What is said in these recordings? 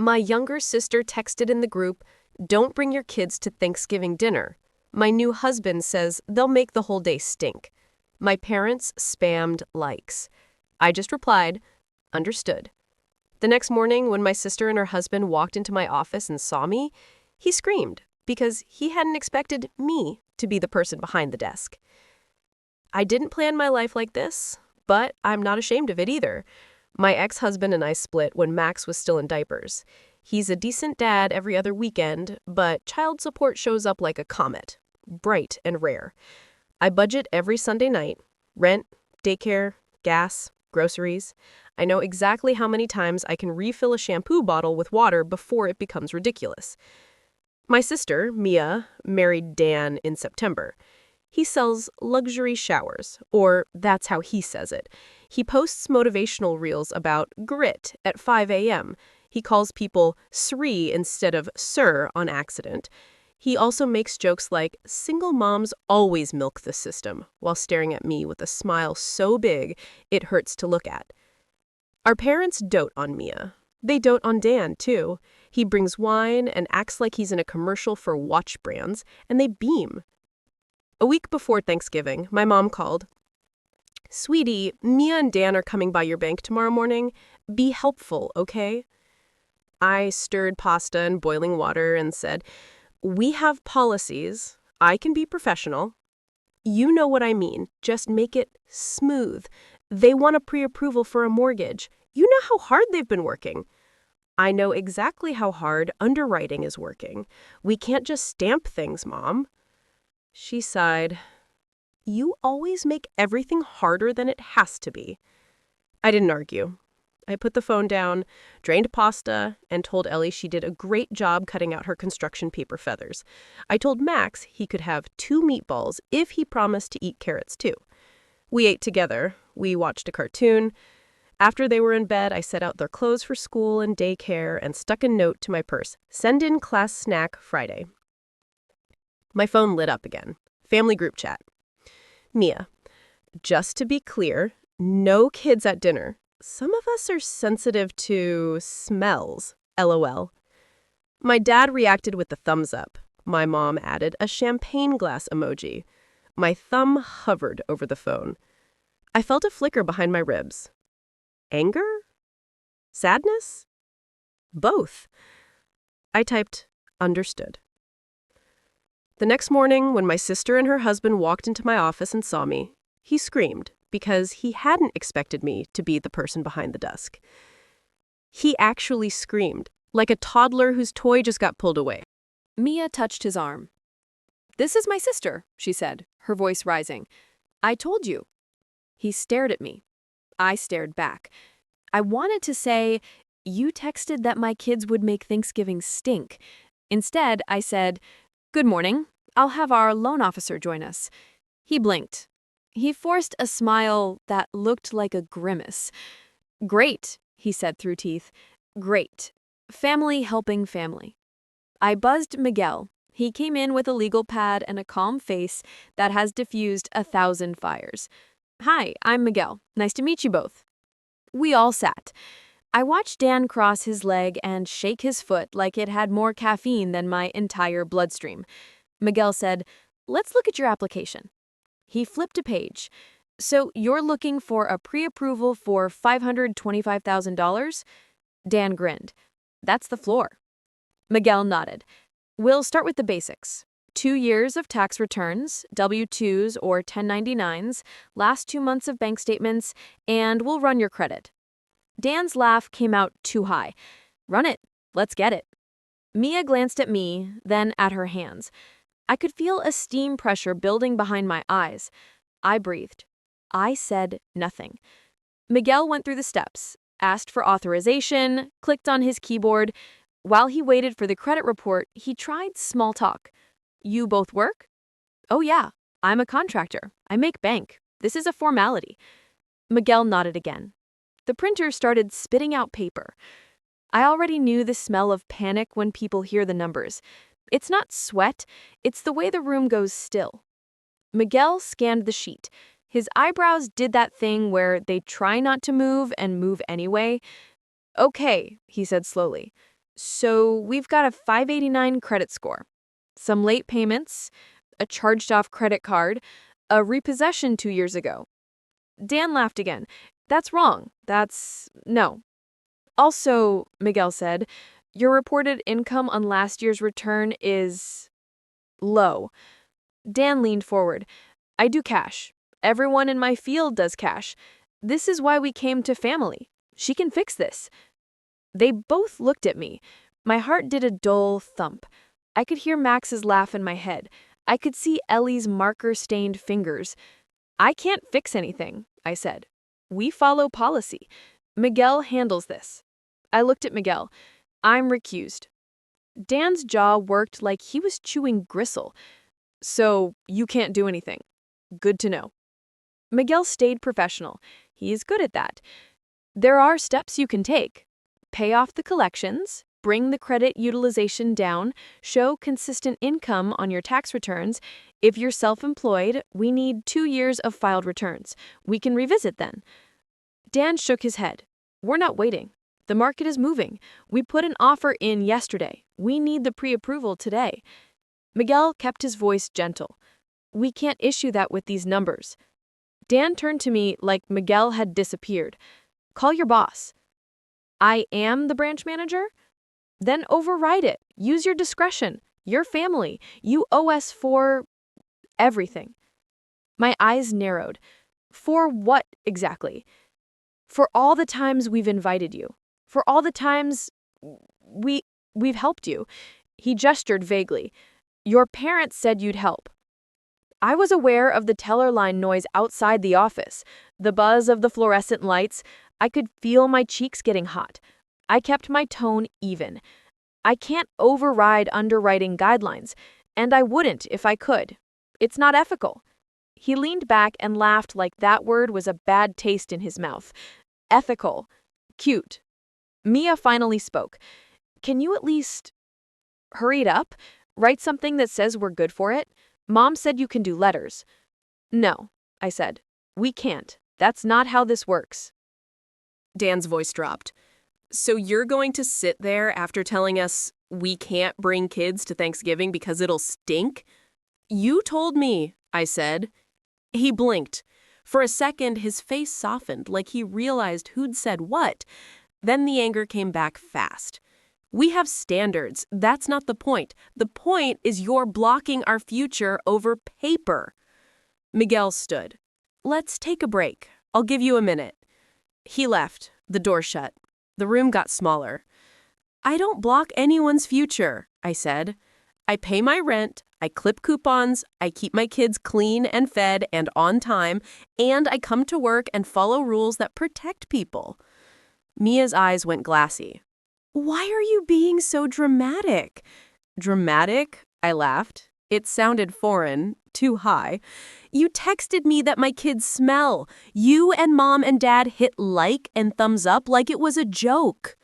My younger sister texted in the group, "Don't bring your kids to Thanksgiving dinner." My new husband says they'll make the whole day stink. My parents spammed likes. I just replied, "Understood." The next morning, when my sister and her husband walked into my office and saw me, he screamed because he hadn't expected me to be the person behind the desk. I didn't plan my life like this, but I'm not ashamed of it either. My ex-husband and I split when Max was still in diapers. He's a decent dad every other weekend, but child support shows up like a comet, bright and rare. I budget every Sunday night: rent, daycare, gas, groceries. I know exactly how many times I can refill a shampoo bottle with water before it becomes ridiculous. My sister, Mia, married Dan in September. He sells luxury showers, or that's how he says it. He posts motivational reels about grit at 5 a.m. He calls people Sri instead of Sir on accident. He also makes jokes like, "Single moms always milk the system," while staring at me with a smile so big it hurts to look at. Our parents dote on Mia. They dote on Dan, too. He brings wine and acts like he's in a commercial for watch brands, and they beam. A week before Thanksgiving, my mom called. "Sweetie, Mia and Dan are coming by your bank tomorrow morning. Be helpful, okay?" I stirred pasta and boiling water and said, "We have policies. I can be professional." "You know what I mean. Just make it smooth. They want a pre-approval for a mortgage. You know how hard they've been working." "I know exactly how hard underwriting is working. We can't just stamp things, Mom." She sighed. "You always make everything harder than it has to be." I didn't argue. I put the phone down, drained pasta, and told Ellie she did a great job cutting out her construction paper feathers. I told Max he could have 2 meatballs if he promised to eat carrots too. We ate together. We watched a cartoon. After they were in bed, I set out their clothes for school and daycare and stuck a note to my purse: "Send in class snack Friday." My phone lit up again. Family group chat. Mia, just to be clear, no kids at dinner. Some of us are sensitive to smells. LOL. My dad reacted with the thumbs up. My mom added a champagne glass emoji. My thumb hovered over the phone. I felt a flicker behind my ribs. Anger? Sadness? Both. I typed, "Understood." The next morning, when my sister and her husband walked into my office and saw me, he screamed because he hadn't expected me to be the person behind the desk. He actually screamed, like a toddler whose toy just got pulled away. Mia touched his arm. "This is my sister," she said, her voice rising. "I told you." He stared at me. I stared back. I wanted to say, "You texted that my kids would make Thanksgiving stink." Instead, I said, "Good morning. I'll have our loan officer join us." He blinked. He forced a smile that looked like a grimace. "Great," he said through teeth. "Great. Family helping family." I buzzed Miguel. He came in with a legal pad and a calm face that has diffused 1,000 fires. "Hi, I'm Miguel. Nice to meet you both." We all sat. I watched Dan cross his leg and shake his foot like it had more caffeine than my entire bloodstream. Miguel said, "Let's look at your application." He flipped a page. "So you're looking for a pre-approval for $525,000? Dan grinned. "That's the floor." Miguel nodded. "We'll start with the basics. 2 years of tax returns, W-2s or 1099s, last 2 months of bank statements, and we'll run your credit." Dan's laugh came out too high. "Run it. Let's get it." Mia glanced at me, then at her hands. I could feel a steam pressure building behind my eyes. I breathed. I said nothing. Miguel went through the steps, asked for authorization, clicked on his keyboard. While he waited for the credit report, he tried small talk. "You both work?" "Oh yeah, I'm a contractor. I make bank. This is a formality." Miguel nodded again. The printer started spitting out paper. I already knew the smell of panic when people hear the numbers. It's not sweat, it's the way the room goes still. Miguel scanned the sheet. His eyebrows did that thing where they try not to move and move anyway. "Okay," he said slowly. So we've got a 589 credit score, some late payments, a charged-off credit card, a repossession 2 years ago. Dan laughed again. That's wrong. No. Also, Miguel said, your reported income on last year's return is low. Dan leaned forward. I do cash. Everyone in my field does cash. This is why we came to family. She can fix this. They both looked at me. My heart did a dull thump. I could hear Max's laugh in my head. I could see Ellie's marker-stained fingers. I can't fix anything, I said. We follow policy. Miguel handles this. I looked at Miguel. I'm recused. Dan's jaw worked like he was chewing gristle. So you can't do anything. Good to know. Miguel stayed professional. He's good at that. There are steps you can take. Pay off the collections, bring the credit utilization down, show consistent income on your tax returns. If you're self-employed, we need 2 years of filed returns. We can revisit then. Dan shook his head. We're not waiting. The market is moving. We put an offer in yesterday. We need the pre-approval today. Miguel kept his voice gentle. We can't issue that with these numbers. Dan turned to me like Miguel had disappeared. Call your boss. I am the branch manager? Then override it. Use your discretion. Your family. You owe us for everything. My eyes narrowed. For what exactly? For all the times we've invited you. For all the times we've helped you. He gestured vaguely. Your parents said you'd help. I was aware of the teller line noise outside the office, the buzz of the fluorescent lights. I could feel my cheeks getting hot. I kept my tone even. I can't override underwriting guidelines, and I wouldn't if I could. It's not ethical. He leaned back and laughed like that word was a bad taste in his mouth. Ethical. Cute. Mia finally spoke. Can you at least hurry it up? Write something that says we're good for it? Mom said you can do letters. No, I said. We can't. That's not how this works. Dan's voice dropped. So you're going to sit there after telling us we can't bring kids to Thanksgiving because it'll stink? You told me, I said. He blinked. For a second, his face softened like he realized who'd said what. Then the anger came back fast. We have standards. That's not the point. The point is you're blocking our future over paper. Miguel stood. Let's take a break. I'll give you a minute. He left. The door shut. The room got smaller. I don't block anyone's future, I said. I pay my rent, I clip coupons, I keep my kids clean and fed and on time, and I come to work and follow rules that protect people. Mia's eyes went glassy. Why are you being so dramatic? Dramatic? I laughed. It sounded foreign, too high. You texted me that my kids smell. You and Mom and Dad hit like and thumbs up like it was a joke.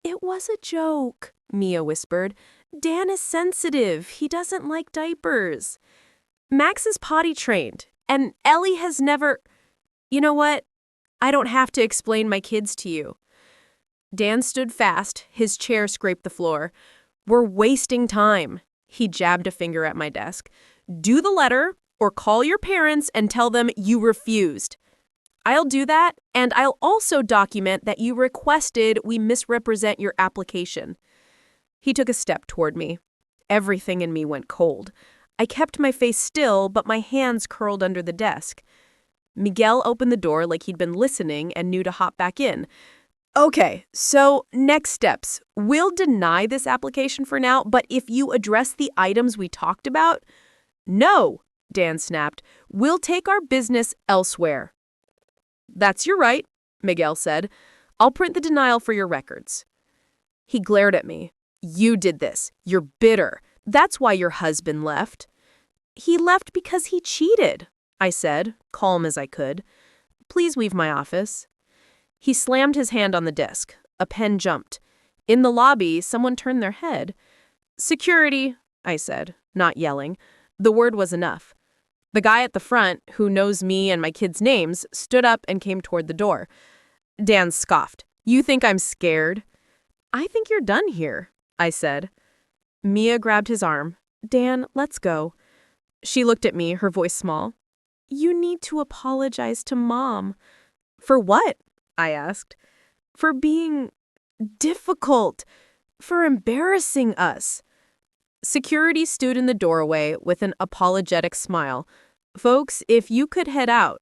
It was a joke, Mia whispered. Dan is sensitive. He doesn't like diapers. Max is potty trained, and Ellie has never... You know what? I don't have to explain my kids to you. Dan stood fast. His chair scraped the floor. We're wasting time. He jabbed a finger at my desk. Do the letter, or call your parents and tell them you refused. I'll do that, and I'll also document that you requested we misrepresent your application. He took a step toward me. Everything in me went cold. I kept my face still, but my hands curled under the desk. Miguel opened the door like he'd been listening and knew to hop back in. Okay, so next steps. We'll deny this application for now, but if you address the items we talked about... No, Dan snapped. We'll take our business elsewhere. That's your right, Miguel said. I'll print the denial for your records. He glared at me. You did this. You're bitter. That's why your husband left. He left because he cheated, I said, calm as I could. Please leave my office. He slammed his hand on the desk. A pen jumped. In the lobby, someone turned their head. Security, I said, not yelling. The word was enough. The guy at the front, who knows me and my kids' names, stood up and came toward the door. Dan scoffed. You think I'm scared? I think you're done here, I said. Mia grabbed his arm. Dan, let's go. She looked at me, her voice small. You need to apologize to Mom. For what? I asked. For being difficult. For embarrassing us. Security stood in the doorway with an apologetic smile. Folks, if you could head out.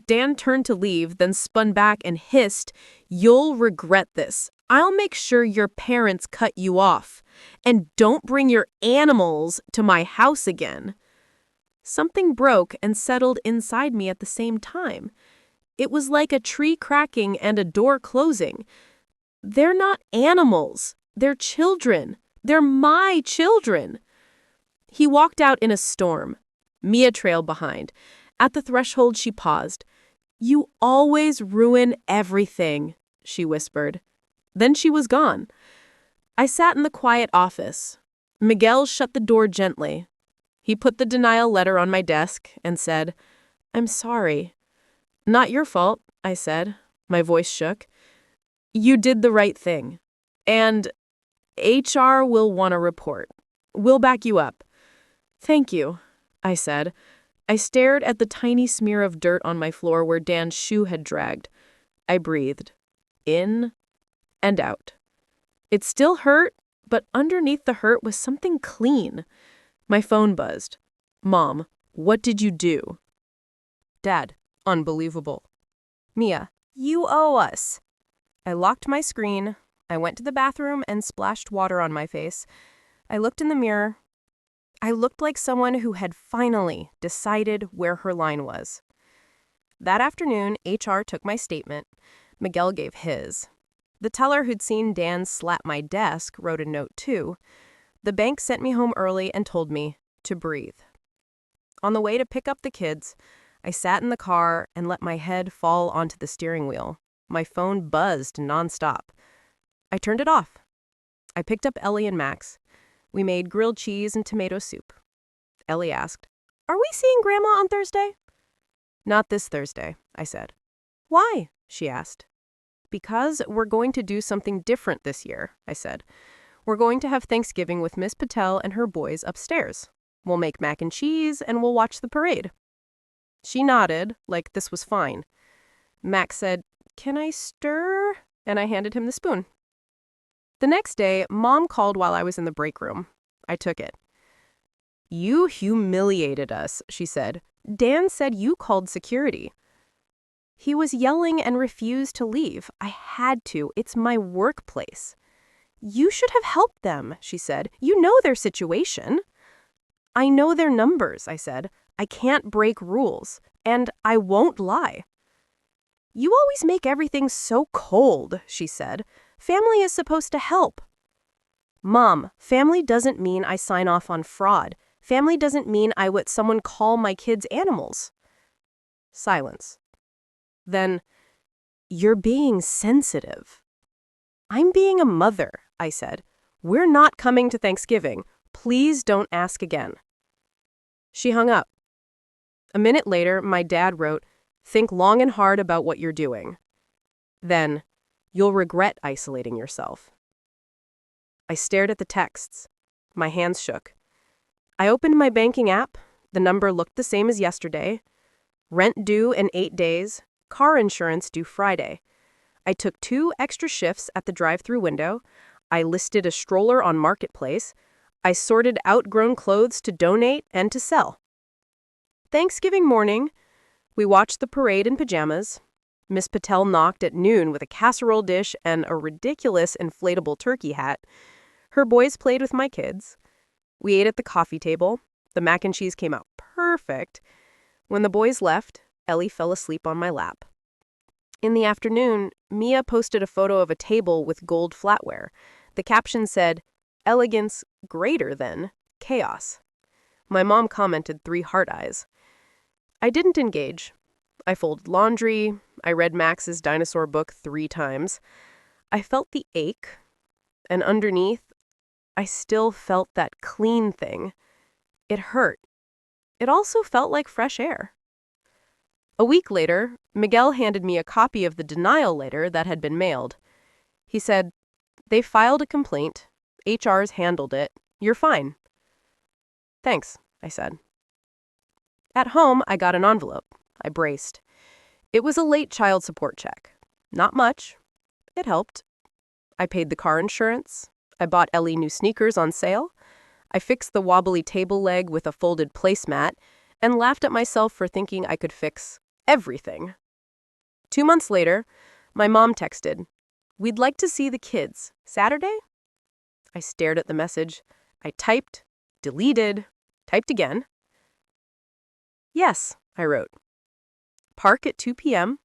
Dan turned to leave, then spun back and hissed, You'll regret this. I'll make sure your parents cut you off. And don't bring your animals to my house again. Something broke and settled inside me at the same time. It was like a tree cracking and a door closing. They're not animals. They're children. They're my children. He walked out in a storm. Mia trailed behind. At the threshold, she paused. You always ruin everything, she whispered. Then she was gone. I sat in the quiet office. Miguel shut the door gently. He put the denial letter on my desk and said, I'm sorry. Not your fault, I said. My voice shook. You did the right thing. And HR will want a report. We'll back you up. Thank you, I said. I stared at the tiny smear of dirt on my floor where Dan's shoe had dragged. I breathed. In and out. It still hurt, but underneath the hurt was something clean. My phone buzzed. Mom, what did you do? Dad, unbelievable. Mia, you owe us. I locked my screen. I went to the bathroom and splashed water on my face. I looked in the mirror. I looked like someone who had finally decided where her line was. That afternoon, HR took my statement. Miguel gave his. The teller who'd seen Dan slap my desk wrote a note too. The bank sent me home early and told me to breathe. On the way to pick up the kids, I sat in the car and let my head fall onto the steering wheel. My phone buzzed nonstop. I turned it off. I picked up Ellie and Max. We made grilled cheese and tomato soup. Ellie asked, Are we seeing Grandma on Thursday? Not this Thursday, I said. Why? She asked. Because we're going to do something different this year, I said. We're going to have Thanksgiving with Miss Patel and her boys upstairs. We'll make mac and cheese and we'll watch the parade. She nodded, like this was fine. Max said, Can I stir? And I handed him the spoon. The next day, Mom called while I was in the break room. I took it. You humiliated us, she said. Dan said you called security. He was yelling and refused to leave. I had to. It's my workplace. You should have helped them, she said. You know their situation. I know their numbers, I said. I can't break rules. And I won't lie. You always make everything so cold, she said. Family is supposed to help. Mom, family doesn't mean I sign off on fraud. Family doesn't mean I let someone call my kids animals. Silence. Then, you're being sensitive. I'm being a mother, I said. We're not coming to Thanksgiving. Please don't ask again. She hung up. A minute later, my dad wrote, Think long and hard about what you're doing. Then, you'll regret isolating yourself. I stared at the texts. My hands shook. I opened my banking app. The number looked the same as yesterday. Rent due in 8 days. Car insurance due Friday. I took 2 extra shifts at the drive-through window. I listed a stroller on Marketplace. I sorted outgrown clothes to donate and to sell. Thanksgiving morning, we watched the parade in pajamas. Miss Patel knocked at noon with a casserole dish and a ridiculous inflatable turkey hat. Her boys played with my kids. We ate at the coffee table. The mac and cheese came out perfect. When the boys left, Ellie fell asleep on my lap. In the afternoon, Mia posted a photo of a table with gold flatware. The caption said, Elegance greater than chaos. My mom commented 3 heart eyes. I didn't engage. I folded laundry. I read Max's dinosaur book 3 times. I felt the ache. And underneath, I still felt that clean thing. It hurt. It also felt like fresh air. A week later, Miguel handed me a copy of the denial letter that had been mailed. He said, They filed a complaint. HR's handled it. You're fine. Thanks, I said. At home, I got an envelope. I braced. It was a late child support check. Not much. It helped. I paid the car insurance. I bought Ellie new sneakers on sale. I fixed the wobbly table leg with a folded placemat and laughed at myself for thinking I could fix everything. 2 months later, my mom texted, "We'd like to see the kids. Saturday?" I stared at the message. I typed, deleted, typed again. "Yes," I wrote. "Park at 2 p.m.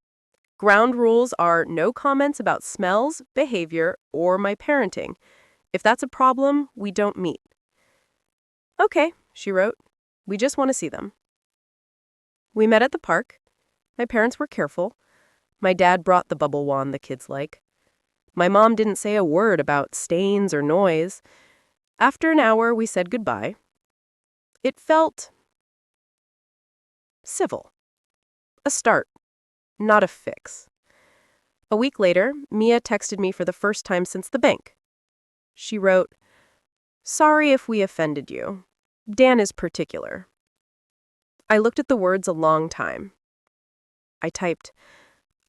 Ground rules are no comments about smells, behavior, or my parenting. If that's a problem, we don't meet." "Okay," she wrote. "We just want to see them." We met at the park. My parents were careful. My dad brought the bubble wand the kids like. My mom didn't say a word about stains or noise. After an hour, we said goodbye. It felt civil. A start, not a fix. A week later, Mia texted me for the first time since the bank. She wrote, "Sorry if we offended you. Dan is particular." I looked at the words a long time. I typed,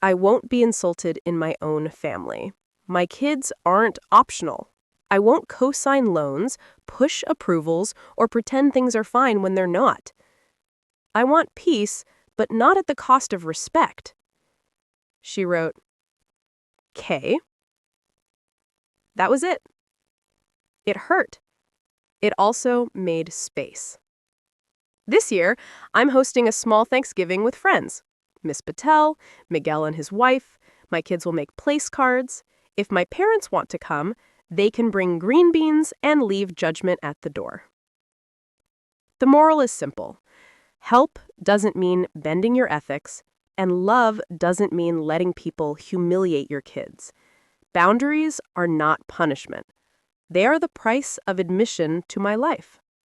"I won't be insulted in my own family. My kids aren't optional. I won't co-sign loans, push approvals, or pretend things are fine when they're not. I want peace, but not at the cost of respect." She wrote, "K." That was it. It hurt. It also made space. This year, I'm hosting a small Thanksgiving with friends. Miss Patel, Miguel and his wife. My kids will make place cards. If my parents want to come, they can bring green beans and leave judgment at the door. The moral is simple. Help doesn't mean bending your ethics, and love doesn't mean letting people humiliate your kids. Boundaries are not punishment. They are the price of admission to my life.